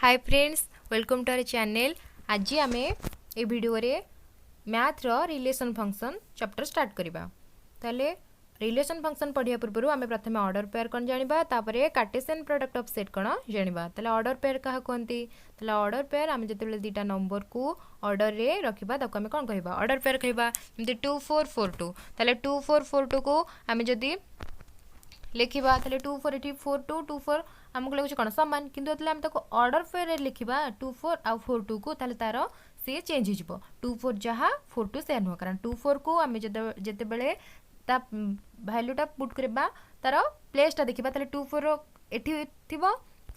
Hi friends, welcome to our channel. आज आम ए वीडियो रे मैथ रो रिलेशन फंक्शन चैप्टर स्टार्ट करबा। ताले रिलेशन फंक्शन पढ़िया पूर्व आम प्रथम ऑर्डर पेयर कौन जानिबा, तापरे कार्टेशियन प्रोडक्ट ऑफ सेट कौन जानिबा। ताले ऑर्डर पेयर कहा कहती। ताले ऑर्डर पेयर आम जते दुटा नंबर को ऑर्डर रे रखिबा ताको आम कौन कहबा, ऑर्डर पेयर कहबा। जमती 2442 ताले 2442 को आम जदी लिखा 24 ये 42 24 आमको लगुच कौन सामान, किंतु आम ऑर्डर पेयर लिखा 24 आउ 42 को तार सी चेंज हो 24 जहाँ 42 से नुह, कारण 24 को आम जिते बड़े भैल्यूटा पुट करवा तार प्लेसटा देखा 24 ये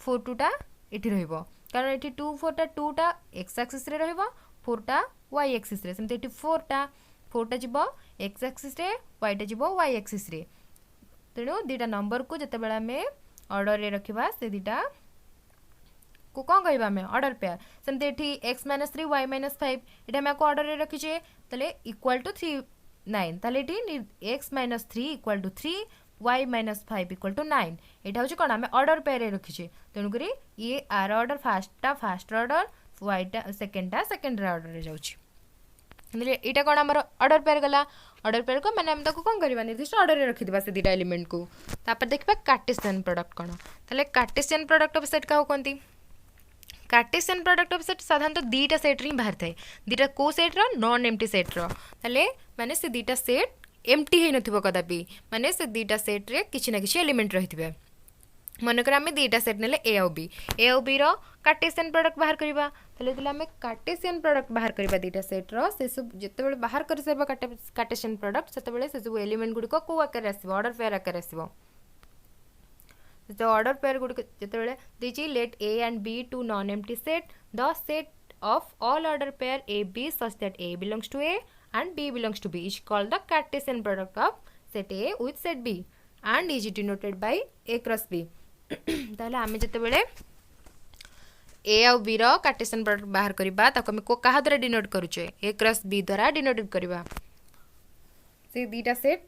42टा ये कारण ये 24टा 2टा एक्स एक्सिस रे रहिबो, 4टा वाई एक्सिस रे। सेमते 4टा जीवो एक्स एक्सिस रे, वाईटा जीवो वाई एक्सिस रे। तेणु दीटा नंबर को जिते बड़ा आम ऑर्डर रे रखिबा से दीटा को कौन कहबा आम ऑर्डर पेयर। सेमते एठी x - 3 y - 5 एटा हम को ऑर्डर रे रखिचे तले इक्वल टू 3 9 तले एठी x - 3 equal to 3 y - 5 equal to 9 एटा होची कोन आम ऑर्डर पेयर रे रखिचे। तेणु करी ये आर order first order, y second order रे जाउची। यहाँ कौन आम ऑर्डर पेयर गला, ऑर्डर पेयर को मैंने कौन करवा निर्दिष्ट ऑर्डर रे रखिदिबा से दीटा एलिमेंट को। तापर देखिबा कार्टेशियन प्रोडक्ट कौन। ताले कार्टेशियन प्रोडक्ट ऑफ सेट का कहती। कार्टेशियन प्रोडक्ट ऑफ सेट साधारणतः दीटा सेट रे बाहर थाए, दीटा को सेट रो नॉन एम्प्टी सेट रो। ताले माने से दीटा सेट एम्प्टी हे नथिबो कदापि, माने से दीटा सेट रे किछि ना किछि एलिमेंट रहिथिबे। मनकर आम दीटा सेट नेले ए आउ बी रो कार्टेशियन प्रोडक्ट बाहर करवा। ताले आम कार्टेशियन प्रोडक्ट बाहर करवा दीटा सेट रो से सब जिते बाहर कर सारा कार्टेशियन प्रोडक्ट से सब एलिमेंट गुड़िक को आकार आसो, ऑर्डर पेयर आकार आसो। तो ऑर्डर पेयर गुड़िक जिते दीची let A and B two non empty set, the set of all order pair A B such that A belongs to A and B belongs to B is called the Cartesian product of set A with set B and is denoted by A cross B. ताहले आमे जते बेले ए आउ B रो Cartesian product बाहर करबा ताको हम को कहा द्वारा डिनोट करूचे, ए क्रॉस बी द्वारा डिनोटेड करबा। से दीटा सेट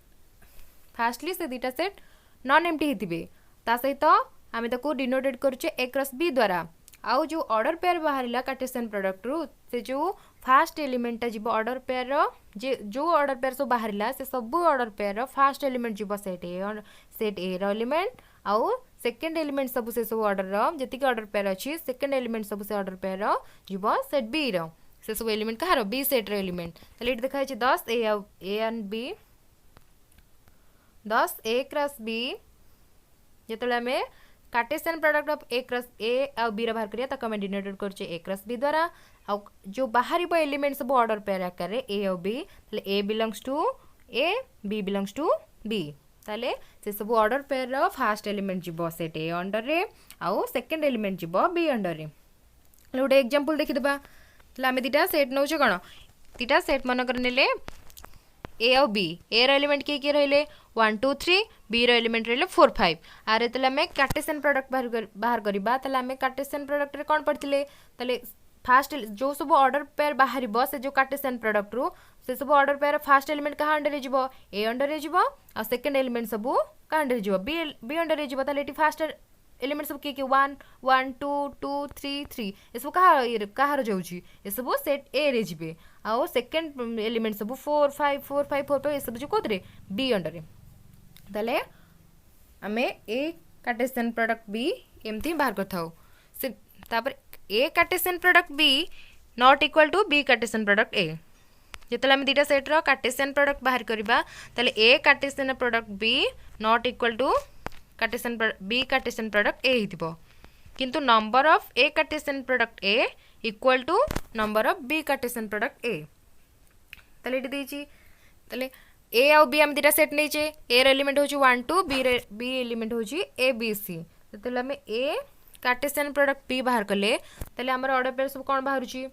फास्टली से दीटा सेट नॉन एम्प्टी हिथिबे, ता सहित आमे ताको डिनोटेड करूचे ए क्रॉस बी द्वारा। आउ जो ऑर्डर पेयर बाहरिला कार्टेशियन प्रोडक्ट रु से जो फास्ट एलिमेंट ता जीवो ऑर्डर पेयर रो जो ऑर्डर पेयर सब बाहरिला से सब ऑर्डर पेयर रो फास्ट एलिमेंट जीवो सेट ए रो एलिमेंट, आउ सेकेंड एलिमेंट सब से सब ऑर्डर रो जति के ऑर्डर पेयर अछि सेकेंड एलिमेंट सब से ऑर्डर पेयर रो जीवो सेट बी रो। से सब एलिमेंट कहारो बी सेट रो एलिमेंट। तले इट देखा छै 10 A and B 10 A cross B जेतले में Cartesian product of A cross A आ बी रो बाहर करिया ताको हम डिनोटेड करछे ए क्रॉस बी द्वारा। आ जो बाहरिबो एलिमेंट सब ऑर्डर पेयर आकार रे ए और बी, तले A belongs to A B belongs to B. ताले से सब ऑर्डर पेयर रो फर्स्ट एलिमेंट जीवो सेट ए अंडर रे, आउ सेकंड एलिमेंट जीवो बी अंडर रे। गोटे एग्जांपल देखि देबा। तले हम दीटा सेट नउचे कोन, दीटा सेट मन कर नेले ए और बी, ए रो एलिमेंट के रहले 1 2 3, बी रो एलिमेंट रहले 4 5। आरे तले हम कार्टेशियन प्रोडक्ट बाहर करबा। तले हम कार्टेशियन प्रोडक्ट रे कोन पड़थिले, तले फास्ट जो सब ऑर्डर पेयर बाहर से जो कार्टेशियन प्रोडक्ट रु से सब ऑर्डर पेयर फास्ट एलिमेंट कहाँ अंडर रे जीवो, ए अंडर रे जीवो, आ सेकंड एलिमेंट सब कहाँ अंडर रे जीवो, बी अंडर रे जीवो। ताले एटी फास्ट एलिमेंट सब के 1 1 2 2 3 3 ए सब कहाँ जाउची, ए सब सेट ए रे जीवे। आ सेकंड एलिमेंट सब 4 5 4 5 4 5 ए सब जो कोदरे बी अंडर रे। ताले आमे ए कार्टेशियन प्रोडक्ट बी एमती बाहर करथाउ। से तापर A Cartesian product B not equal to B Cartesian product A. जिते आम दीटा सेट रो कार्टेशियन प्रोडक्ट बाहर करबा ताले A Cartesian product B not equal to B Cartesian product A हिथिबो, किंतु number of A Cartesian product A equal to number of B Cartesian product A. ताले इटी देछि, ताले ए आउ बी आम दीटा सेट नैचे, ए रो एलिमेंट होची 1 2, बी एलिमेंट होची ए बी सी। ताले हम ए कार्टेशियन प्रोडक्ट बी बाहर कले ताले हमर ऑर्डर पेयर सब कोन बाहरुची,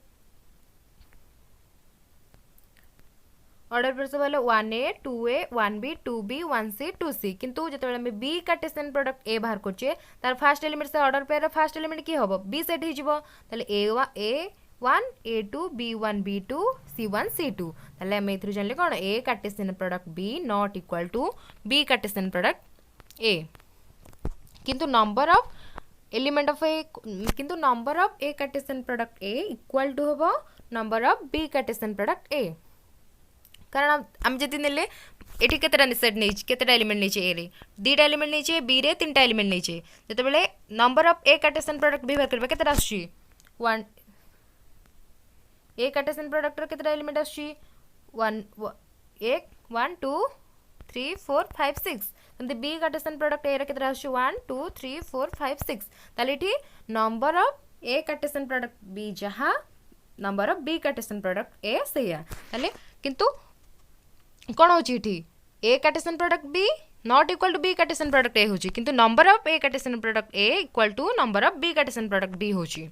ऑर्डर पेयर सब hello 1a 2a 1b 2b 1c 2c। किंतु जतबेले हम बी कार्टेशियन प्रोडक्ट ए बाहर करछे तार फर्स्ट एलिमेंट से ऑर्डर पेयर फर्स्ट एलिमेंट की होबो बी सेट ही जिवो। ताले a1 a2 b1 b2 c1 c2। ताले हम एथरु जानले कोन A Cartesian product B not equal to B Cartesian product A, किंतु number of element of A किंतु number of A Cartesian product A equal to हम number of B Cartesian product A कारण आम जदि नेले एठी केतेटा सेट नहीं केतेटा element नहीं ए रे दीटा एलिमेंट नहीं बी रे तीनटा एलिमेंट नहीं जेतेबेले number of A Cartesian product B बाहर करबा केतेटा आछी 1 ए कार्टेशियन प्रोडक्ट रो केतेटा एलिमेंट आछी 1 2 3 4 5 6 तंते बी कार्टेशियन प्रोडक्ट ए रो केतेटा आछी 1 2 3 4 5 6 ताले एठी number of A Cartesian product B जहा number of B Cartesian product A सेया ताले किंतु कौन होची A Cartesian product B not equal to B Cartesian product A होची किंतु number of A Cartesian product A equal to number of B Cartesian product B होची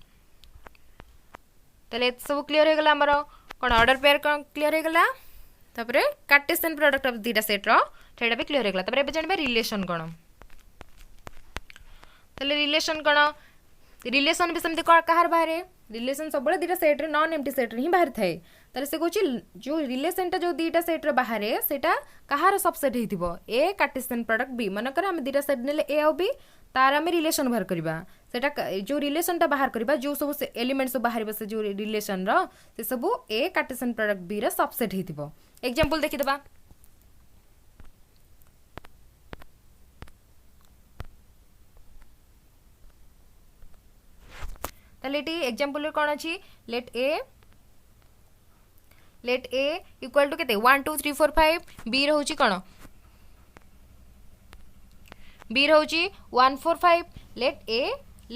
तले सब क्लियर हो गला हमर कोन ऑर्डर पेयर क्लियर हो गला तपरे कार्टेशियन प्रोडक्ट ऑफ दीटा सेट रो सेटा भी क्लियर हो गला तपरे एबे जानबे रिलेशन कोन तले रिलेशन कोन रिलेशन भी समति कहार बाहर रिलेशन सब दीटा सेट रे नॉन एम्प्टी सेट रे ही बाहर थाए ताले से कहूँ जो रिलेशनटा जो दीटा सेट रे बाहर सेटा कहार सबसेट होइथिबो ए कार्टेशियन प्रोडक्ट बी मनकर आम दीटा सेट नेले ए और बी तार आम रिलेशन बाहर करबा सेटा जो रिलेशनटा बाहर करबा जो सब से एलिमेंट सब बाहर से जो रिलेशन रो से सब ए कार्टेशियन प्रोडक्ट बी रे सबसेट होइथिबो एग्जांपल देखि देबा ताले एटी एग्जांपल रे कोन अछि लेट ए इक्वल टू केते 1 2 3 4 5 B रहउची cone B रहउची 1 4 5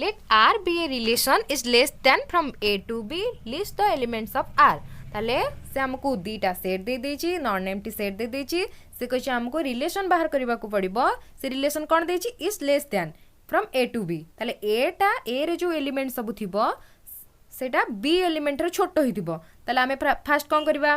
let r be a relation is less than from a to b list the elements of r ताले से हमको दीटा सेट दे देची नॉन एम्प्टी सेट दे देची से कहछि हमको रिलेशन बाहर करबा को पड़िबो से रिलेशन कोन देची is less than from A to B ताले ए टा ए रे जो एलिमेंट सब थिबो सेटा बी एलिमेंट रे छोटो हिथिबो ताले आमे फास्ट कोन करबा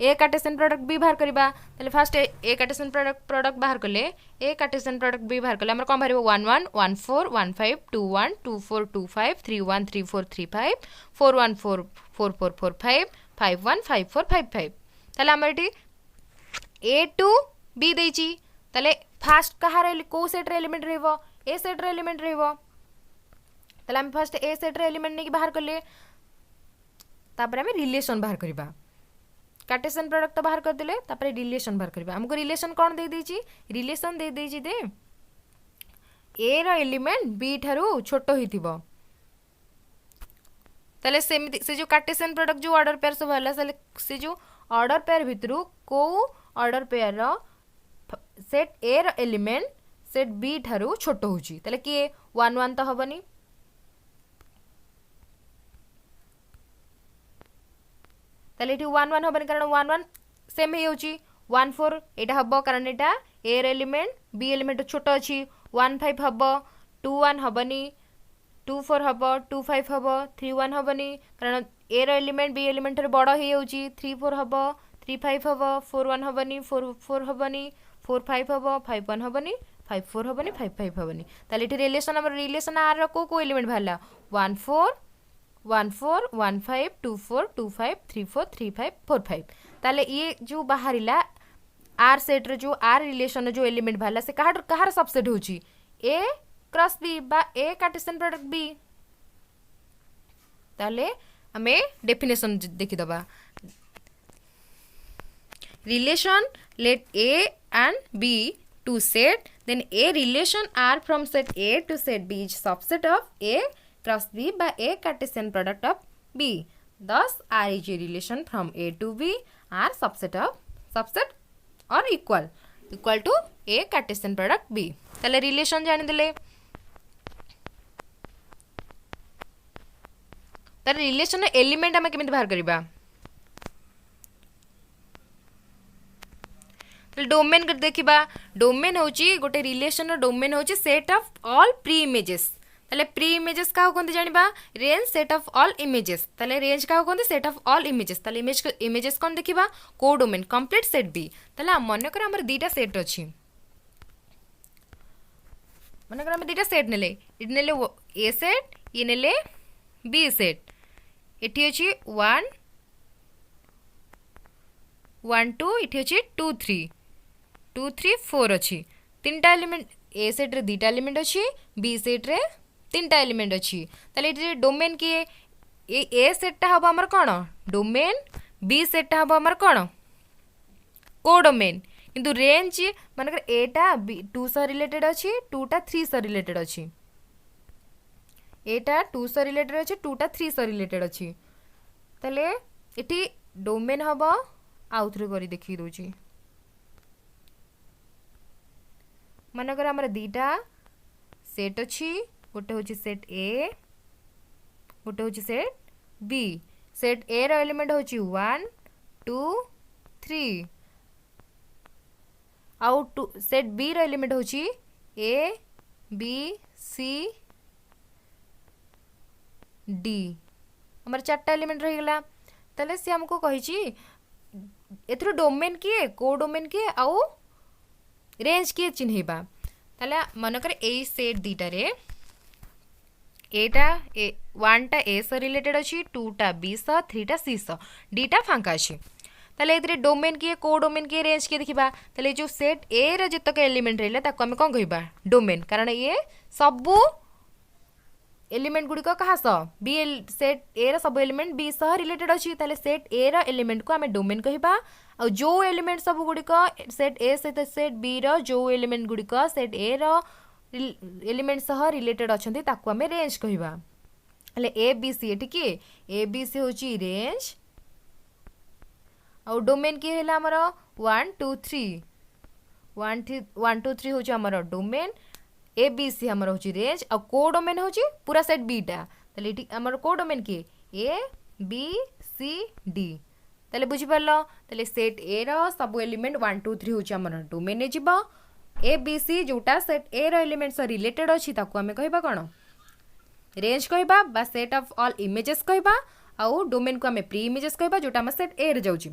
ए कार्टेशियन प्रोडक्ट बी बाहर करबा ताले फास्ट ए कार्टेशियन प्रोडक्ट बाहर करले ए कार्टेशियन प्रोडक्ट बी बाहर करले हमर कोन बाहरिबो 1 1 1 4 1 5 2 1 2 4 2 5 3 1 3 4 3 5 4 1 4 4 4 4 5 5 1 5 4 5 5 ताले हमर एटी ए टू बी देची ताले फास्ट कहार को सेट रे एलिमेंट रहबो ए सेट रे एलिमेंट रहबो ताले हम फर्स्ट ए सेट रे एलिमेंट नेकी बाहर करले तापर हम रिलेशन बाहर करबा कार्टेशियन प्रोडक्ट तो बाहर कर देले तापर रिलेशन बाहर करबा हमको रिलेशन कोन दे देची रिलेशन दे देची दे ए रो एलिमेंट बी थारु छोटो हिथिबो ताले से जो कार्टेशियन प्रोडक्ट जो ऑर्डर पेयर सब हला से जो ऑर्डर पेयर भितरु को ऑर्डर पेयर रो सेट ए रो एलिमेंट सेट बी थारु छोटो होची ताले कि 1 1 तो हबनी ताले एठी 1 1 हबनी कारण 1 1 सेम हे होची 1 4 एटा हबो कारण एटा ए रो एलिमेंट बी एलिमेंट छोटो अछि 1 5 हबो 2 1 हबनी 2 4 हबो 2 5 हबो 3 1 हबनी कारण ए रो एलिमेंट बी एलिमेंट रे बडो हे होची 3 4 हबो 3 5 हबो 4 1 हबनी 4 4 हबनी 4 5 हबो 5 1 हबनी 5 4 हबनी 5 5 हबनी ताले एठी रिलेशन हमर रिलेशन आर रो को एलिमेंट भाला 1 4 1 4 1 5 2 4 2 5 3 4 3 5 4 5 ताले ये जो बाहरिला आर सेट रे जो आर रिलेशन जो एलिमेंट भाला से कहार सबसेट होची ए क्रॉस बी बा ए कार्टेशियन प्रोडक्ट बी ताले हमें डेफिनेशन देखि दबा relation let A and B to set then a relation R from set A to set B is subset of A cross B by A Cartesian product of B. Thus R is a relation from A to B R subset or equal to A Cartesian product B. ताले relation जाने दिले ताले relation element हमें केमिति बाहर करिबा domain कर देखिबा डोमेन होची गोटे रिलेशन रो डोमेन होची set of all pre images ताले प्री इमेजेस का कोन जानिबा range set of all images ताले रेंज का कोन सेट ऑफ ऑल इमेजेस ताले इमेजेस कोन देखिबा को डोमेन कंप्लीट सेट बी ताले मन कर हमर दीटा सेट अछि मन कर हम दीटा सेट नेले ए सेट ये नेले बी सेट एठी अछि 1 1 2 एठी अछि 2 3 2 3 4 अच्छी तीनटा एलिमेंट ए सेट रे दीटा एलिमेंट अच्छी बी सेट रे तीनटा एलिमेंट अच्छी ताले डोमेन किए ए सेटटा हम आमर कौन डोमेन बी सेटटा हम आमर कौन कोडोमेन किंतु रेंज मानकर एटा 2 सह रिलेटेड अच्छी 2टा 3 सह रिलेटेड अच्छी एटा 2 सह रिलेटेड अच्छी 2टा 3 सह रिलेटेड अच्छी ताले इटी डोमेन हम आउ थ्रू करी देखि दोची मानकर आमर दीटा सेट अच्छी गोटे हूँ सेट ए गोटे हूँ सेट बी सेट ए रो एलिमेंट हूँ 1 2 3 आउ सेट बी रो एलिमेंट हूँ ए बी सी डी हमारे 4टा एलिमेंट रहीगला ताले सी हमको कही एथरो डोमेन किए को डोमेन किए आउ रेंज किए चिन्हैबा ताले मनकर ए सेट दीटा रे एटा 1टा ए सह रिलेटेड अच्छी 2टा बी सह 3टा सी सह डीटा फांका अच्छी ताले एथरे डोमेन किए को डोमेन किए रेंज किए देखिबा ताले जो सेट ए रे जतक एलिमेंट रहला ताको हम कोन कहिबा डोमेन कारण ये सबु एलिमेंट गुडी को कहा सह बी सेट ए रा सब एलिमेंट बी सह रिलेटेड अच्छी ताले सेट ए रा एलिमेंट को हमें डोमेन कहिबा और जो एलिमेंट सब गुडी को सेट ए सहित सेट बी रा जो एलिमेंट गुडी को सेट ए रा एलिमेंट सह रिलेटेड अच्छंती ताको हमें रेंज कहिबा हले ए बी सी एठी की ए बी सी होची रेंज और डोमेन की हैला हमर 1 2 3 1 2 3 होची हमर डोमेन ए बी सी हमर होची रेंज और को डोमेन होची पूरा सेट बी टा तले इठी हमर को डोमेन की ए बी सी डी तले बुझी परलो तले सेट ए रो सब एलिमेंट 1 2 3 होची हमर डोमेन ने जिबो ए बी सी जोटा सेट ए रो एलिमेंट से रिलेटेड अच्छी ताको हमें कहबा कोन रेंज कहबा बा सेट ऑफ ऑल इमेजेस कहबा आउ डोमेन को हमें प्री इमेजेस कहबा जोटा हम सेट ए रे जाउची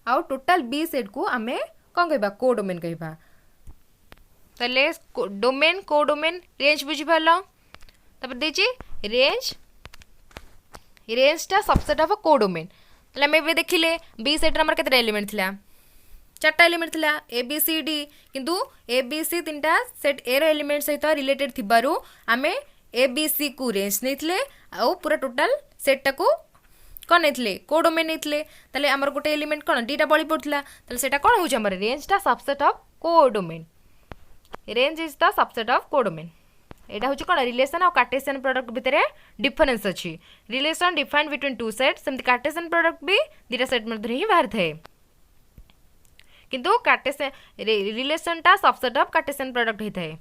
आउ टोटल बी सेट को हमें कोन कहबा को डोमेन कहबा तले डोमेन को डोमेन रेंज बुझी परलो तब देची रेंज टा सबसेट ऑफ को डोमेन तले हमें देखिले बी सेट हमर केते एलिमेंट थिला 4टा एलिमेंट थिला ए बी सी डी किंतु ए बी सी 3टा सेट ए रो एलिमेंट सहित रिलेटेड थिबारु आमे ए बी सी को रेंज नेथिले आ पूरा टोटल सेट टा को कोन नेथिले को डोमेन नेथिले तले हमर गोटे एलिमेंट कोन डीटा बळी पडथला तले सेटा कोन होछ हमर रेंज टा सबसेट ऑफ को domain range is the subset of को डोमेन एटा होछ कोन रिलेशन और कार्टेशियन प्रोडक्ट भितरे डिफरेंस अछि relation defined between two set same Cartesian product भी दीटा सेट मध्ये ही बाहर थाए किंतु कार्टेशियन रिलेशन टा सबसेट ऑफ कार्टेशियन प्रोडक्ट ही थाए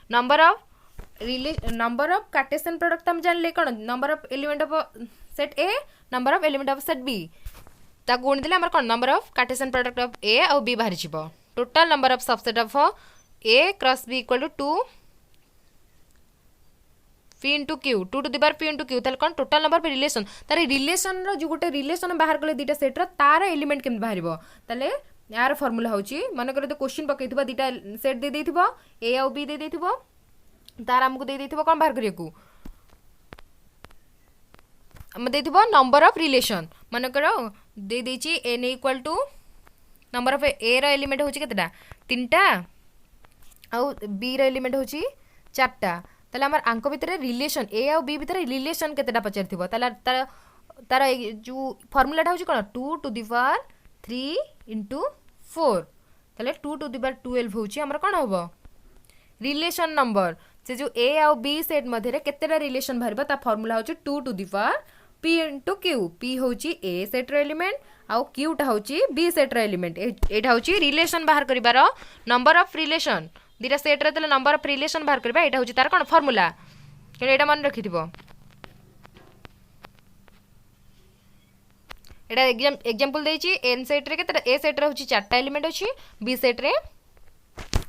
नंबर ऑफ कार्टेशियन प्रोडक्ट हम जानले कोन number of element of set A number of element of set B ता गुण दिले हमर कोन number of Cartesian product of A और बी बाहर छिबो total number of subset of A cross B equal to 2 p into q 2 to the power p into q ताले कोन total number पे रिलेशन तारे रिलेशन रो जो गोटे रिलेशन बाहर कले दीटा सेट रो तार एलिमेंट केम बाहरिबो ताले यार फार्मूला होची मन करे तो क्वेश्चन पकैथिबा दीटा सेट दे देथिबो ए और बी दे देथिबो तार हमको दे देथिबो कोन बाहर करियकू हम देथिबो नंबर ऑफ रिलेशन मन करो दे देची n equal to number of A रो एलिमेंट होची केतडा 3टा और बी रो एलिमेंट होची 4टा ताले हमर आंक भितरे रिलेशन ए और बी भितरे रिलेशन केतेटा पचार थिबो ताला तार जो फार्मूला टा होची कोन 2 टू द पावर 3 into 4 ताले 2 टू द पावर 12 होची हमर कोन होबो रिलेशन नंबर से जो ए और बी सेट मध्ये रे केतेटा रिलेशन भरबा ता फार्मूला होची 2 to the power p into q p होची a सेट रो एलिमेंट आउ q टा होची b सेट रो एलिमेंट एटा होची रिलेशन बाहर करिबार नंबर ऑफ रिलेशन दीटा सेट रे तले नंबर ऑफ रिलेशन बाहर करबा एटा होची तार कोन फार्मूला के एटा मन रखिथिबो एटा एग्जांपल देची n सेट रे केते a सेट रे होची 4टा एलिमेंट अछि b सेट रे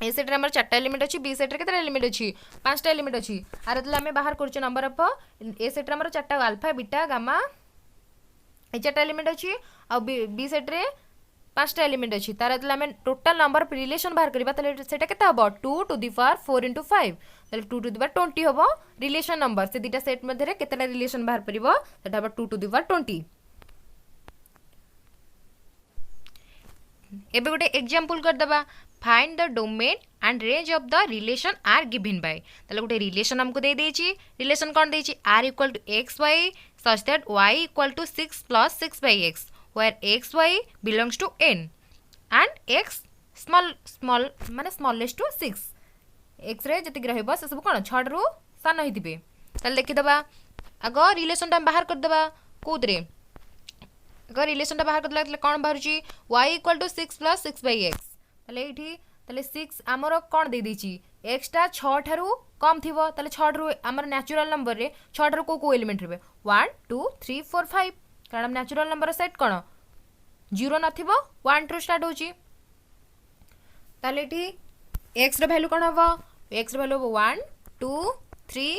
ए सेट रे हमर 4टा एलिमेंट अछि b सेट रे केते एलिमेंट अछि 5टा एलिमेंट अछि आर तले हमें बाहर करछु नंबर ऑफ ए सेट रे हमर 4टा अल्फा बीटा गामा ए 4टा एलिमेंट अछि आ b सेट रे 5टा एलिमेंट अछि तार तले हमें टोटल नंबर ऑफ रिलेशन बाहर करबा तले सेटा केते हबो 2 टू द पावर 4 into 5 तले 2 टू द पावर 20 हबो रिलेशन नंबर से दीटा सेट मध्ये रे केतेटा रिलेशन बाहर परिबो सेटा हबो 2 टू द पावर 20 एबे गोटे एग्जांपल कर दबा find the domain and range of the relation R given by ताले गोटे रिलेशन हमको दे देची रिलेशन कोन देची r equal to x y such that y equal to 6 plus 6 by x where x y belongs to n and x small small माने smallest to 6 x रे जति रहइबो से सब कोन 6 रु सान होइतिबे ताले देखि दबा आग रिलेशन टा बाहर कर दबा कोदरे अगर रिलेशन बाहर कर कौन बाहर y equal to 6 plus 6 by x ताले ताले 6 आमर कौन दे दीची x टा 6 ठारू कम थिबो ताले 6 ठारू आमर नेचुरल नंबर रे 6 ठारू को एलिमेंट रे 1 2 3 4 5 कारण नेचुरल नंबर सेट कोन 0 नथिबो 1 टू स्टार्ट होची ताले x रो वैल्यू कोन हबो x रो वैल्यू 1 2 3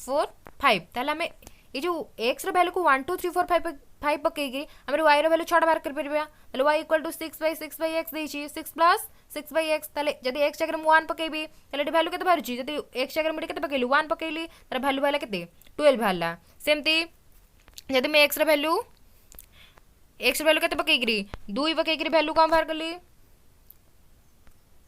4 5 ताले हमें ये जो x रो वैल्यू को 1 2 3 4 5 पकईकि आम y रो वैल्यू 6 बाहर कर परिबा ताले y equal to 6 by x देछि 6 प्लस 6 बाई x ताले जदि x जगह मु 1 पकेबी ताले वैल्यू केते बाहरछि जदि x जगह मु केते पकेली 1 पकेली तार वैल्यू बाहला केते 12 बाहला सेमती जदि मैं x रो वैल्यू केते पकेकरी 2 पकेकरी वैल्यू कम बाहर कली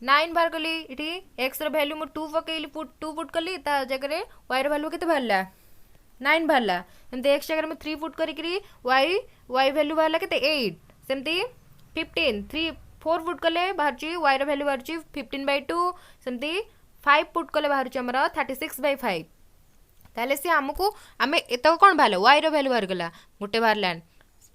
9 बाहर कली इठी x रो वैल्यू मु 2 पकेली 2 पुट कली ता जगह y रो वैल्यू केते बाहला 9 बाहला एमते x जगह में 3 पुट करी y वैल्यू बाहला केते 8 सेमती 15 3 4 पुट कले बाहर y रो वैल्यू बाहर 15/2 सेमती 5 पुट कले बाहर हमरा 36/5 ताले से हमको आमे एतो कोन बाहला y रो वैल्यू बाहर गला गोटे बाहरला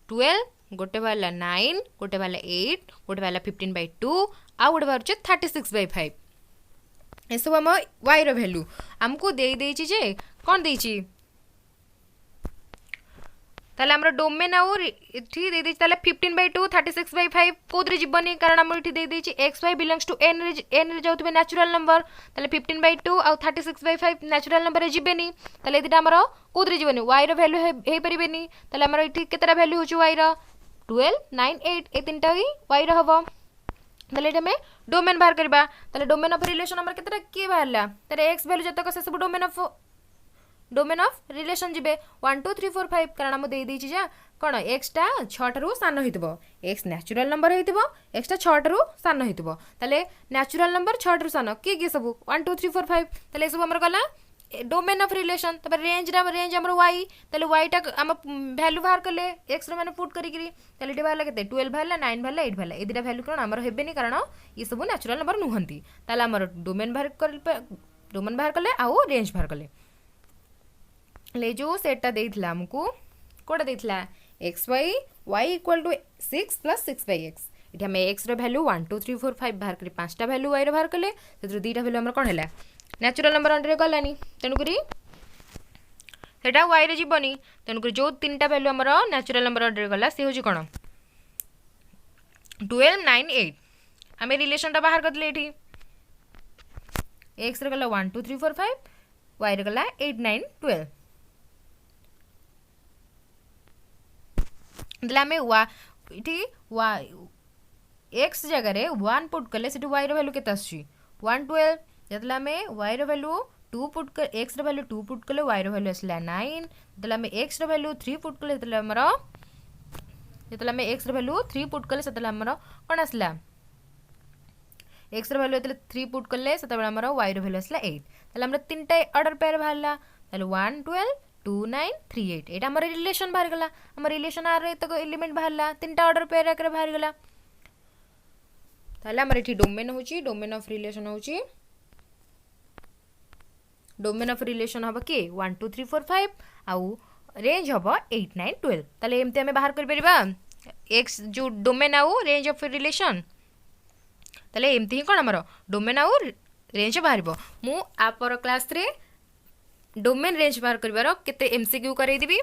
12 गोटे बाहरला 9 गोटे बाहरला 8 गोटे बाहरला 15/2 आ गोटे बाहर 36/5 एसब हम y रो वैल्यू हमको दे देछि जे कोन देछि ताले हमर डोमेन आउ इठी दे देछि ताले 15/2 36/5 कोदरे जीवनी कारण हमर इठी दे देछि xy बिलोंग्स टू n रे जाउतबे नेचुरल नंबर ताले 15/2 आउ 36/5 नेचुरल नंबर रे जीबेनी ताले एदिटा हमर कोदरे जीवनी y रो वैल्यू हे परिबेनी ताले हमर इठी केतरा वैल्यू होछु y रो 12 9 8 ए तीनटा ही y रो हबो ताले एटा में डोमेन बाहर करबा ताले डोमेन ऑफ रिलेशन हमर केतरा के बाहरला तारे x वैल्यू जतक से सब डोमेन ऑफ रिलेशन जीबे 1 2 3 4 5 कारण हम दे देछि जा कोन x टा 6 ठारू सान होइतबो x नेचुरल नंबर होइतबो x टा 6 ठारू सान होइतबो ताले नेचुरल नंबर 6 ठारू सान के सब 1 2 3 4 5 ताले सब हमर गला डोमेन ऑफ रिलेशन तब रेंज हमर y ताले y टा हम वैल्यू बाहर करले x रो माने पुट करी ताले डे बाहला केते 12 बाहला 9 बाहला 8 बाहला ए दिटा वैल्यू कोन हमर हेबेनी कारण ये सब नेचुरल नंबर नुहंती ताले हमर डोमेन बाहर करले आ रेंज बाहर करले ले जो सेटा देइथला हमको कोडा देइथला xy y equal to 6 plus 6 by x इठी हम x रो वैल्यू 1 2 3 4 5 बाहर करी पांचटा वैल्यू y रो बाहर करले सेत्र दीटा वैल्यू हमर कोन हैला नेचुरल नंबर अंडर गलानी तनु करी सेटा y रे जीवनी तनु करी जो तीनटा वैल्यू हमर नेचुरल नंबर अंडर गला से होजी कोन 12 9 8 हमें रिलेशन टा बाहर करले इठी x रे गला 1 2 3 4 5 y रे गला 8 9 12 आम एक्स जगह 1 पुट कले y रो वैल्यू केते आसी 112 जतले आम y रो वैल्यू 2 पुट कर x रो वैल्यू 2 पुट कले y रो वैल्यू आसला 9 जतले आम x रो वैल्यू 3 पुट कले जतले आम x रो वैल्यू 3 पुट कले सेतले हमर कोन आसला x रो वैल्यू जतले 3 पुट कले सेतले हमर y रो वैल्यू आसला 8 तले हमर तीनटा ऑर्डर पेयर बाहरला तले 1 12 2 9 3 8 एटा हमर रिलेशन बाहर गला हमर रिलेशन आर रे तक एलिमेंट बाहरला तीनटा ऑर्डर पेयर एकरे बाहर गला ताले हमर इठी डोमेन होची डोमेन ऑफ रिलेशन होची डोमेन ऑफ रिलेशन हबो के 1 2 3 4 5 आउ रेंज हबो 8 9 12 ताले एमते हमें बाहर कर परिबा x जो डोमेन आउ रेंज ऑफ रिलेशन ताले एमते ही कोन हमर डोमेन आउ रेंज बाहरबो मु आपर क्लास रे डोमेन रेंज बाहर करबार केते एमसीक्यू करई दिबी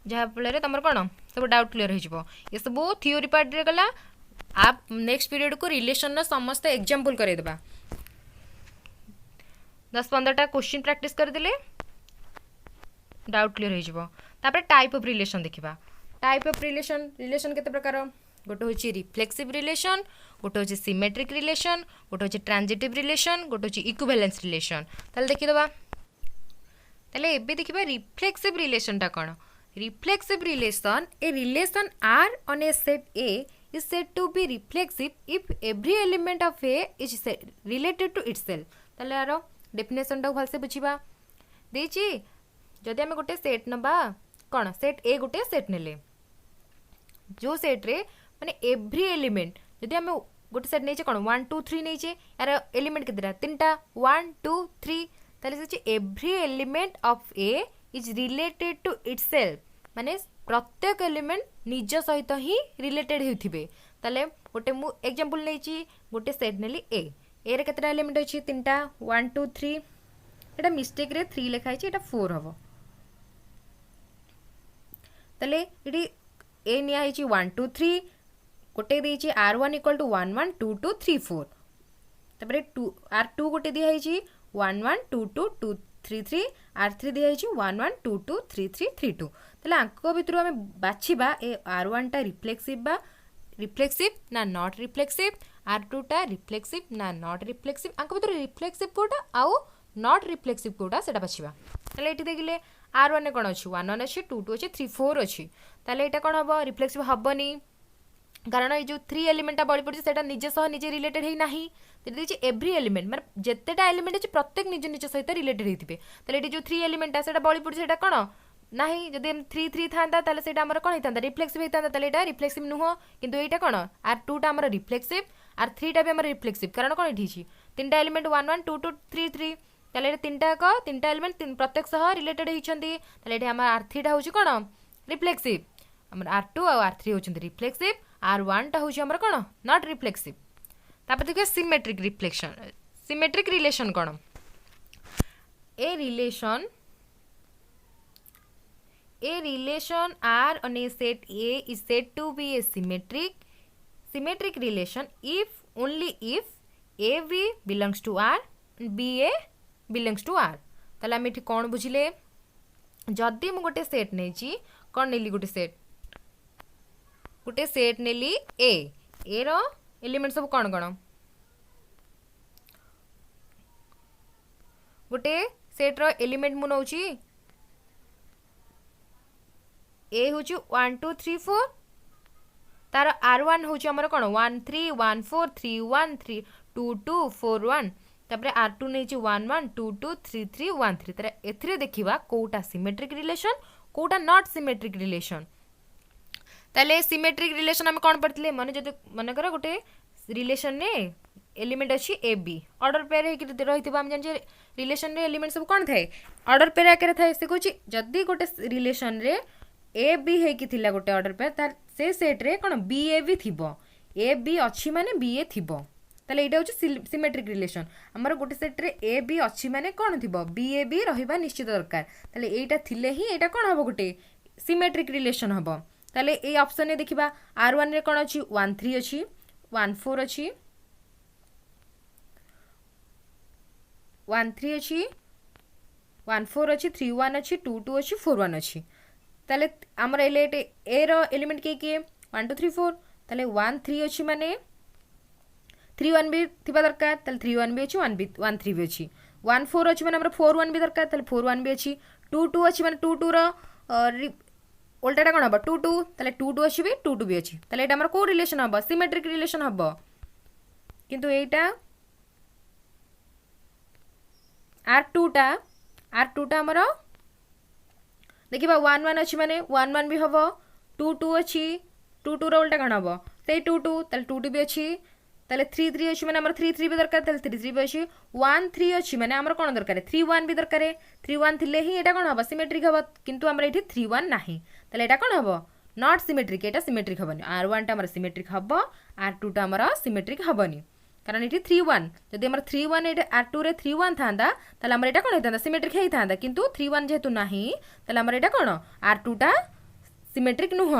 जहा फले तमर कोन सब डाउट क्लियर हो जिवो ये सब थ्योरी पार्ट रे गला आप नेक्स्ट पीरियड को रिलेशन न समस्त एग्जांपल करे देबा 10-15 टा क्वेश्चन प्रैक्टिस कर देले डाउट क्लियर हो जिवो तापर टाइप ऑफ रिलेशन देखिबा टाइप ऑफ रिलेशन केते प्रकार गोटे होची रिफ्लेक्सिव रिलेशन गोटे होची सिमेट्रिक रिलेशन गोटे होची ट्रांजिटिव रिलेशन गोटे होची इक्विवेलेंस रिलेशन ताले देखि देबा ताले एबे देखिबा रिफ्लेक्सिव रिलेशन टा कोन reflexive relation A relation R on A set A is said to be reflexive if every element of A is related to itself. ताले यार डेफिनेशन टा भलसे बुझिबा देछि जदि आमे गोटे सेट नबा कोन सेट ए गोटे सेट नेले जो सेट रे माने एवरी एलिमेंट जदि आमे गोटे सेट नेचे कोन 1 2 3 नेचे यार एलिमेंट केतेटा तीनटा 1 2 3 ताले से every element of A is related to itself माने प्रत्येक एलिमेंट निज सहित ही रिलेटेड होथिबे ताले गोटे मु एग्जांपल नेछि गोटे सेट नेली ए रे केतेटा एलिमेंट अछि तीनटा 1 2 3 एटा मिस्टेक रे 3 लिखा अछि एटा 4 हबो ताले इडी ए निया अछि 1 2 3 गोटे देछि r1 = 1 1 2 2 3 4 तबरे 2 r2 गोटे दिया अछि 1 1 2 2 2 3 3 r3 दिया अछि 1 1 2 2 3 3 3 2 ताले अंक भितर आमे बाछिबा ए r1 टा रिफ्लेक्सिव ना नॉट रिफ्लेक्सिव r2 टा रिफ्लेक्सिव ना नॉट रिफ्लेक्सिव अंक भितर रिफ्लेक्सिव कोटा आउ नॉट रिफ्लेक्सिव कोटा सेटा बाछिबा ताले एठी देखिले r1 ने कोन अछि 1 1 अछि 2 2 अछि 3 4 अछि ताले एटा कोन हबो रिफ्लेक्सिव हबनी कारण ये जो 3 एलिमेंट बड़ी पड़ी सेटा निजे सह निजे रिलेटेड है नाही तेदी एवरी एलिमेंट माने जेतेटा एलिमेंट अछि प्रत्येक निज निज सहित रिलेटेड हेतिबे ताले एटी जो 3 एलिमेंट सेटा बड़ी पड़ी सेटा कोन नाही जदि 3 3 थांदा ताले सेटा हमर कोन हेतांदा रिफ्लेक्सिव हेतांदा ताले एटा रिफ्लेक्सिव नुहो किंतु एटा कोन r2 टा हमर रिफ्लेक्सिव r3 टा भी हमर रिफ्लेक्सिव कारण कोन एठी छि तीनटा एलिमेंट 1 1 2 2 3 3 ताले तीनटा एलिमेंट प्रत्येक सह रिलेटेड हिचंदी ताले एठी हमर r3 टा होछि कोन रिफ्लेक्सिव हमर r2 और r3 होचंदी रिफ्लेक्सिव r1 टा होछि हमर कोन नॉट रिफ्लेक्सिव तापर देखिए symmetric relation cone A relation R on a set A is said to be a symmetric relation if only if AB belongs to R and BA belongs to R. ताले हम एठी कोन बुझिले जदि मु गोटे set नै छी कोन नेली गोटे सेट नेली ए रो एलिमेंट सब कोन कोन गोटे सेट रो एलिमेंट मु नौची ए होची 1 2 3 4 तार r1 होची हमर कोन 1 3 1 4 3 1 3 2 2 4 1 तापरे r2 नेची 1 1 2 2 3 3 1 3 तारे एथरे देखिबा कोटा सिमेट्रिक रिलेशन कोटा नॉट सिमेट्रिक रिलेशन ताले सिमेट्रिक रिलेशन हम कोन पढतले माने जदि माने कर गोटे रिलेशन ने एलिमेंट अछि ए बी ऑर्डर पेयर हे कि रहितबा हम जान रिलेशन रे एलिमेंट सब कोन थाए ऑर्डर पेयर आकर थाए से कोची जदि गोटे रिलेशन रे ए बी हे कि थिला गोटे ऑर्डर पे तार से सेट रे कोन बी ए बी थिबो ए बी अछि माने बी ए थिबो ताले एटा होची सिमेट्रिक रिलेशन हमर गोटे सेट रे ए बी अछि माने कोन थिबो बी ए बी रहिबा निश्चित दरकार ताले एटा थिले ही एटा कोन हबो गोटे सिमेट्रिक रिलेशन हबो ताले ए ऑप्शन ने देखिबा r1 रे कोन अछि 1 3 अछि 1 4 अछि 1 3 अछि 1 4 अछि 3 1 अछि 2 2 अछि 4 1 अछि ताले हमर एलिमेंट ए रो एलिमेंट के 1 2 3 4 ताले 1 3 अछि माने 3 1 भी थिबा दरकार ताले 3 1 भी अछि 1 3 भी अछि 1 4 अछि माने हमर 4 1 भी दरकार ताले 4 1 भी अछि 2 2 अछि माने 2 2 रो उल्टाटा कोन हबो 2 2 ताले 2 2 अछि भी 2 2 भी अछि ताले एटा हमर को रिलेशन हबो सिमेट्रिक रिलेशन हबो किंतु एटा r2 टा हमर देखिबा 1 1 अछि माने 1 1 भी हबो 2 2 अछि 2 2 रो उल्टा कोन हबो से 2 2 ताले 2 2 भी अछि ताले 3 3 अछि माने हमर 3 3 भी दरकार ताले 3 3 भी अछि 1 3 अछि माने हमर कोन दरकार 3 1 भी दरकार 3 1 थिले ही एटा कोन हबो सिमेट्रिक हबो किंतु हमर एठी 3 1 नाही ताले एटा कोन हबो not symmetric Etah symmetric हबनी r1 टा हमर सिमेट्रिक हबो r2 टा हमर सिमेट्रिक हबनी कारण एठी 3 1 जदि हमर 3 1 एटा r2 रे 3 1 थांदा ताले हमर एटा कोन हेतांदा सिमेट्रिक हेई थांदा किंतु 3 1 जेतु नाही ताले हमर एटा कोन r2 टा सिमेट्रिक नुह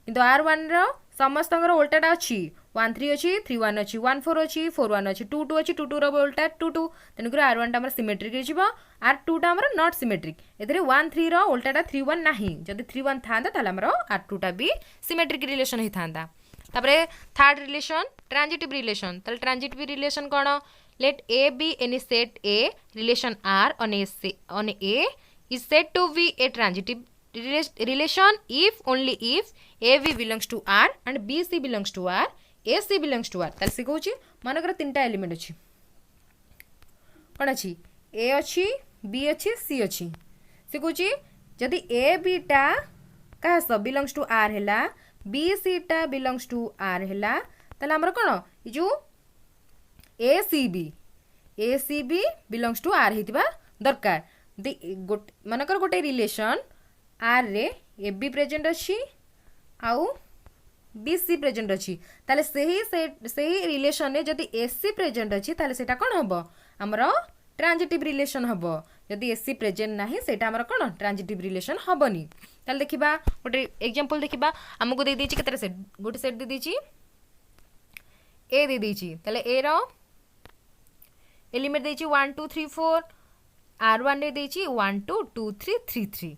किंतु r1 रो समस्तंगर उल्टाटा अछि 1 3 अछि 3 1 अछि 1 4 अछि 4 1 अछि 2 2 अछि 2 2 रो उल्टा 2 2 तेनु कर r1 टा हमर सिमेट्रिक रे जिवो r2 टा हमर नॉट सिमेट्रिक एतरे 1 3 रो उल्टाटा 3 1 नाही जदि 3 1 थांदा ताले हमर r2 टा भी सिमेट्रिक रिलेशन हे थांदा तापरे थर्ड रिलेशन ट्रांजिटिव रिलेशन ताले ट्रांजिटिव रिलेशन कोन let a be any set a relation r on a is said to be a transitive relation if only if AB belongs to R and BC belongs to R, AC belongs to R. ताले से कहूँ मनकर तीनटा element अच्छी कौन अच्छी A अच्छी B अच्छी C अच्छी से कहूँ जदि A B टा क्या सब belongs to R हैला B C टा belongs to R हैला ताले हमर कौन जो ACB belongs to R हितबा दरकार मनकर गोटे रिलेशन आर रे ए बी प्रेजेंट अच्छी आउ बी सी प्रेजेंट अच्छी ताले सही रिलेशन रे जदि ए सी प्रेजेंट अच्छी ताले सेटा कौन हम आमर ट्रांजिटिव रिलेशन हम जदि ए सी प्रेजेंट ना सेटा आमर कौन ट्रांजिटिव रिलेशन हेनी ताले देखा गोटे एग्जांपल देखा आमको दे देछि केतरा सेट गोटे सेट दे देछि ए दे देछि ताले ए रो एलिमेंट देछि 1 2 3 4 R1 रे देछि 1 2 2 3 3 3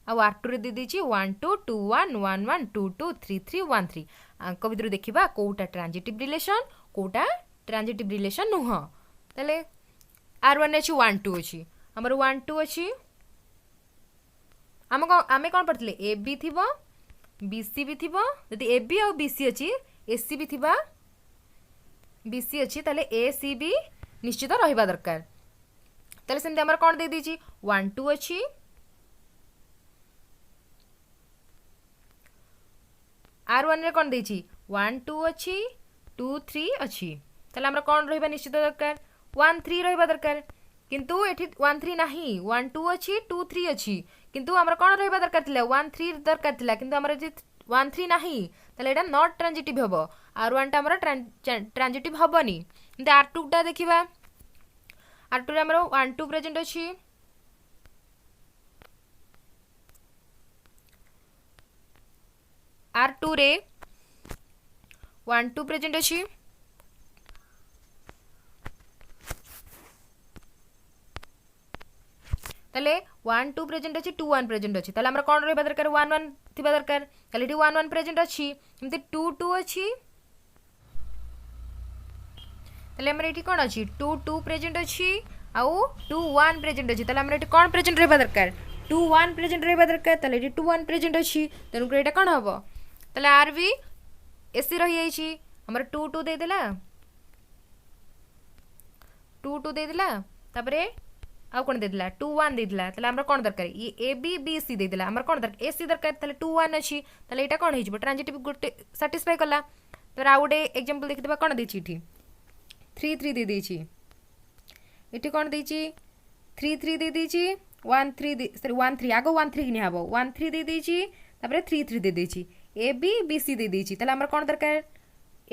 आ R2 रे दे देछि 1 2 2 1 1 1 2 2 3 3 1 3 आंक भितर देखिबा कोटा ट्रांजिटिव रिलेशन कोटा ट्रांजिटिव रिलेशन नुह तले R1 अछि 1 2 अछि हमर 1 2 अछि आमे कोन पढतले AB थिबो BC भी थिबो यदि AB और BC अछि AC भी थिबा BC अछि तले AC भी निश्चित रहिबा दरकार तले सेमते हमर कोन दे दीची 1 2 अछि R1 रे कोन देछि 1 2 अछि 2 3 अछि तले हमर कोन रहिबा निश्चित दरकार 1 3 रहिबा दरकार किंतु एठी 1 3 नाही 1 2 अछि 2 3 अछि किंतु हमर कोन रहिबा दरकार थिला 1 3 दरकार थिला किंतु हमर जे 1 3 नाही तले एटा नॉट ट्रांजिटिव हबो R1 टा हमर ट्रांजिटिव हबनी किंतु R2 टा देखिबा R2 रे हमर 1 2 प्रेजेंट अछि R2 रे 1 2 प्रेजेंट अछि तले 1 2 प्रेजेंट अछि 2 1 प्रेजेंट अछि तले हमरा कोन रहबा दरकार 1 1 थिबा दरकार तले एठी 1 1 प्रेजेंट अछि एमते 2 2 अछि तले हमरा एठी कोन अछि 2 2 प्रेजेंट अछि आउ 2 1 प्रेजेंट अछि तले हमरा एठी कोन प्रेजेंट रहबा दरकार 2 1 प्रेजेंट रहबा दरकार तले एठी 2 1 प्रेजेंट अछि तेनु को एटा कोन हबो तले आर भी एसी रही जाइछि हमरा 2 2 दे देला 2 2 दे देला तापरे आउ कोन दे देला 2 1 दे देला तले हमरा कोन दरकार ये ए बी बी सी दे देला हमरा कोन दरकार एसी दरकार तले 2 1 अछि तले एटा कोन हिजबो ट्रांजिटिव गुटे सैटिस्फाई करला तो आउ गोटे एग्जांपल देखि देबा कोन देछि इठी 3 3 दे देछि इठी कोन देछि 3 3 दे देछि 1 3 सॉरी 1 3 आगो 1 3 किने हबो 1 3 दे देछि तापरे 3 3 दे देछि ए बी बी सी दे देछि तले हमरा कोन दरकार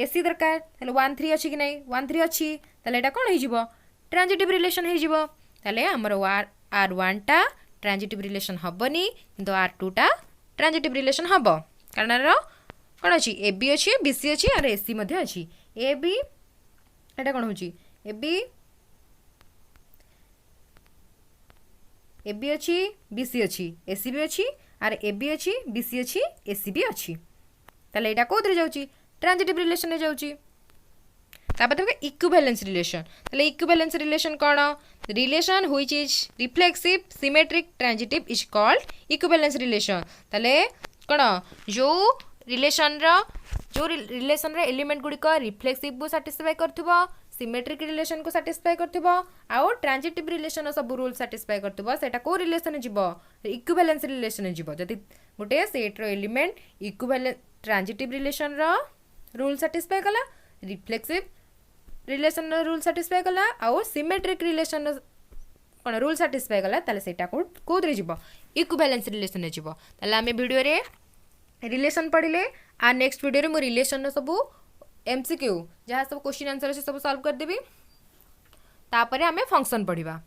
एसी दरकार तले 1 3 अछि कि नै 1 3 अछि तले एटा कोन हिजबो ट्रांजिटिव रिलेशन हिजबो तले हमर R1 टा ट्रांजिटिव रिलेशन हबनी किंतु R2 टा ट्रांजिटिव रिलेशन हबो कारण रो कोन अछि AB अछि BC अछि और AC मध्ये अछि AB एटा कोन होछि AB अछि BC अछि AC भी अछि और AB अछि BC अछि AC भी अछि तले एटा कोदरे जाउछि ट्रांजिटिव रिलेशन रे जाउछि तापर इक्विवेलेंस रिलेशन तले equivalence relation cone relation which is reflexive symmetric transitive is called equivalence relation तले कोन जो रिलेशन रे एलिमेंट गुडी को रिफ्लेक्सिव को सैटिस्फाई करथबो सिमेट्रिक रिलेशन को सैटिस्फाई करथबो आउ ट्रांजिटिव रिलेशन सब रूल सैटिस्फाई करथबो सेटा को रिलेशन जिवो इक्विवेलेंस रिलेशन जिवो जति गोटे सेट रो एलिमेंट इक्विवेलेंस ट्रांजिटिव रिलेशन रो रूल सैटिस्फाई कला रिफ्लेक्सिव रिलेशन रूल सैटिस्फाई कला आउ सिमेट्रिक रिलेशन कोन रूल सैटिस्फाई कला ताले सेटा कोदरे जिवो इक्विवेलेंस रिलेशन रे जिवो ताले आमे वीडियो रे रिलेशन पढिले आ नेक्स्ट वीडियो रे मो रिलेशन सब एमसीक्यू जहाँ सब क्वेश्चन आंसर सब सॉल्व कर देबी तापरे आमे फंक्शन पढिबा।